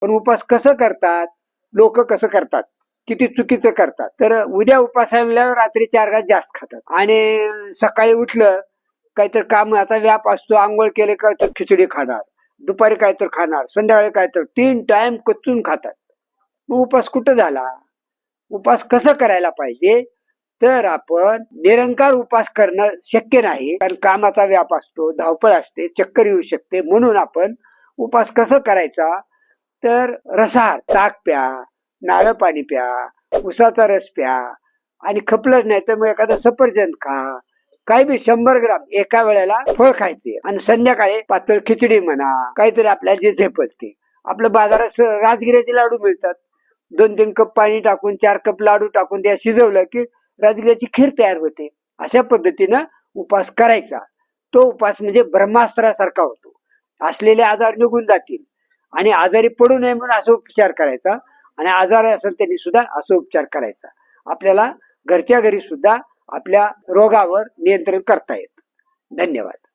पण उपास कसं करतात, लोक कसं करतात, किती चुकीचं करतात. तर उद्या उपासाला रात्री 4 घास जास्त खातात आणि सकाळी उठलं काहीतरी कामाचा व्याप असतो, आंघोळ केले काय तर खिचडी खाणार, दुपारी काय तर खाणार, संध्याकाळी काय तर 3 टाइम कच्चून खातात. मग उपास कुठं झाला? उपास कसं करायला पाहिजे? तर आपण निरंकार उपास करणं शक्य नाही, कारण कामाचा व्याप असतो, धावपळ असते, चक्कर येऊ शकते. म्हणून आपण उपास कसं करायचा, तर रसाहार, ताक प्या, नारळ पाणी प्या, उसाचा रस प्या आणि खपलंच नाही तर मग एखादं सफरचंद खा. काही बी 100 ग्राम एका वेळेला फळ खायचे आणि संध्याकाळी पातळ खिचडी म्हणा, काहीतरी आपल्याला जे झेपल ते. आपल्या बाजारात राजगिऱ्याचे लाडू मिळतात. 2-3 कप पाणी टाकून 4 कप लाडू टाकून त्या शिजवलं की राजगिऱ्याची खीर तयार होते. अशा पद्धतीनं उपास करायचा. तो उपास म्हणजे ब्रह्मास्त्रासारखा होतो. असलेले आजार निघून जातील आणि आजारी पडू नये म्हणून असा उपचार करायचा आणि आजार असेल त्यांनी सुद्धा असा उपचार करायचा. आपल्याला घरच्या घरी सुद्धा आपल्या रोगावर नियंत्रण करता येतं. धन्यवाद.